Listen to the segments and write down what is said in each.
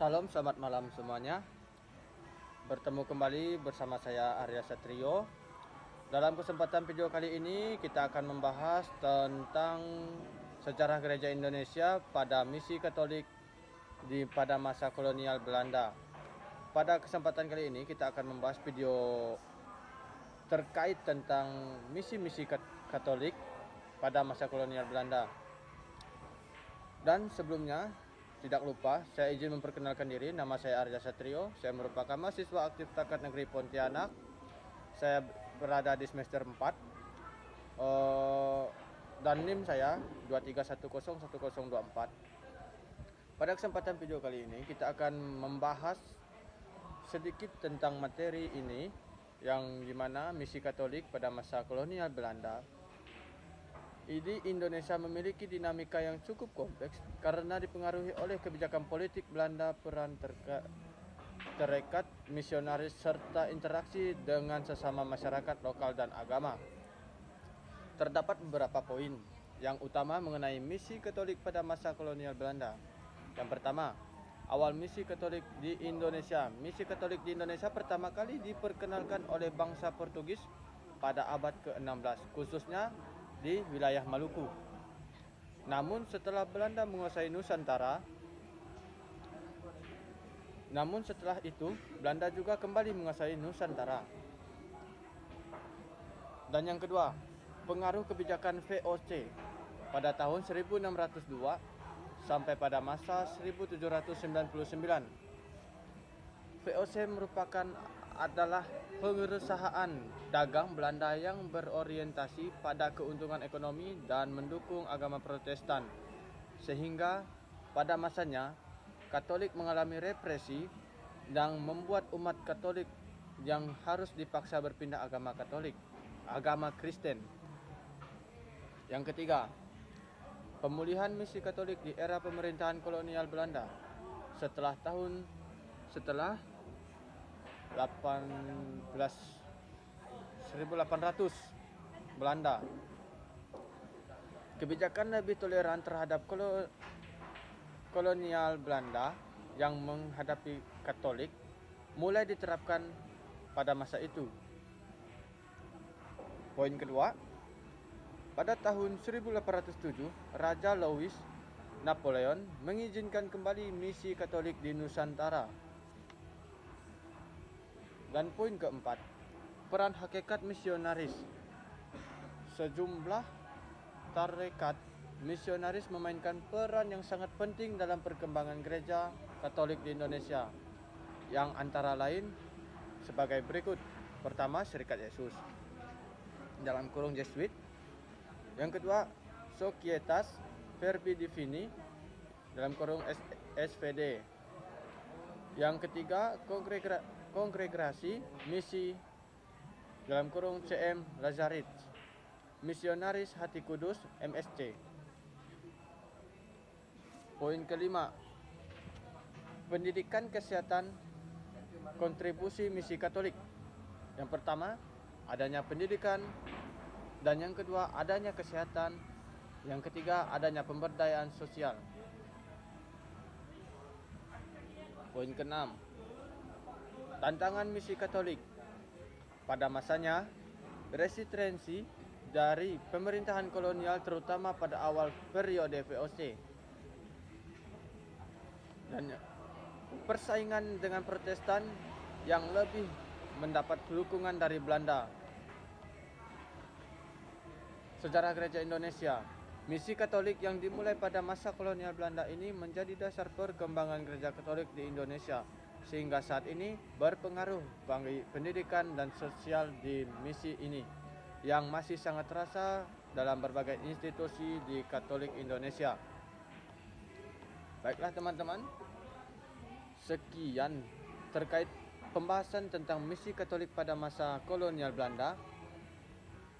Salam, selamat malam semuanya. Bertemu kembali bersama saya Arya Satrio. Dalam kesempatan video kali ini kita akan membahas tentang sejarah gereja Indonesia pada misi Katolik pada masa kolonial Belanda. Pada kesempatan kali ini kita akan membahas video terkait tentang misi-misi Katolik pada masa kolonial Belanda. Dan sebelumnya, tidak lupa, saya izin memperkenalkan diri. Nama saya Arya Satrio. Saya merupakan mahasiswa aktif Takat Negeri Pontianak. Saya berada di semester 4. Dan NIM saya 23101024. Pada kesempatan video kali ini, kita akan membahas sedikit tentang materi ini, yang dimana misi Katolik pada masa kolonial Belanda. Di Indonesia memiliki dinamika yang cukup kompleks karena dipengaruhi oleh kebijakan politik Belanda, peran tarekat misionaris, serta interaksi dengan sesama masyarakat lokal dan agama. Terdapat beberapa poin yang utama mengenai misi Katolik pada masa kolonial Belanda. Yang pertama, awal misi Katolik di Indonesia. Misi Katolik di Indonesia pertama kali diperkenalkan oleh bangsa Portugis pada abad ke-16, khususnya di wilayah Maluku. Namun setelah itu Belanda juga kembali menguasai Nusantara. Dan yang kedua, pengaruh kebijakan VOC pada tahun 1602 sampai pada masa 1799. VOC adalah pengusahaan dagang Belanda yang berorientasi pada keuntungan ekonomi dan mendukung agama Protestan, sehingga pada masanya Katolik mengalami represi dan membuat umat Katolik yang harus dipaksa berpindah agama Kristen. Yang ketiga, pemulihan misi Katolik di era pemerintahan kolonial Belanda setelah 1800 Belanda. Kebijakan lebih toleran terhadap kolonial Belanda yang menghadapi Katolik mulai diterapkan pada masa itu. Poin kedua, pada tahun 1807 Raja Louis Napoleon mengizinkan kembali misi Katolik di Nusantara. Dan poin keempat, peran hakikat misionaris. Sejumlah tarekat misionaris memainkan peran yang sangat penting dalam perkembangan gereja Katolik di Indonesia, yang antara lain sebagai berikut. Pertama, Serikat Yesus dalam kurung Jesuit. Yang kedua, Societas Verbi Divini dalam kurung SVD. Yang ketiga, Kongregasi Misi dalam kurung CM Lazarit, Misionaris Hati Kudus MSC. Poin kelima, pendidikan kesehatan kontribusi misi Katolik. Yang pertama, adanya pendidikan, dan yang kedua, adanya kesehatan, yang ketiga, adanya pemberdayaan sosial. Poin keenam, tantangan misi Katolik. Pada masanya, resistensi dari pemerintahan kolonial terutama pada awal periode VOC, dan persaingan dengan Protestan yang lebih mendapat dukungan dari Belanda. Sejarah Gereja Indonesia. Misi Katolik yang dimulai pada masa kolonial Belanda ini menjadi dasar perkembangan Gereja Katolik di Indonesia, sehingga saat ini berpengaruh bagi pendidikan dan sosial di misi ini, yang masih sangat terasa dalam berbagai institusi di Katolik Indonesia. Baiklah teman-teman, sekian terkait pembahasan tentang misi Katolik pada masa kolonial Belanda.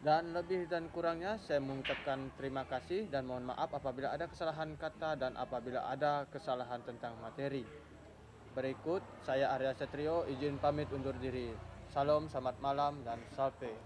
Dan lebih dan kurangnya saya mengucapkan terima kasih dan mohon maaf apabila ada kesalahan kata dan apabila ada kesalahan tentang materi. Berikut saya Arya Satrio izin pamit undur diri. Salam, selamat malam, dan salve.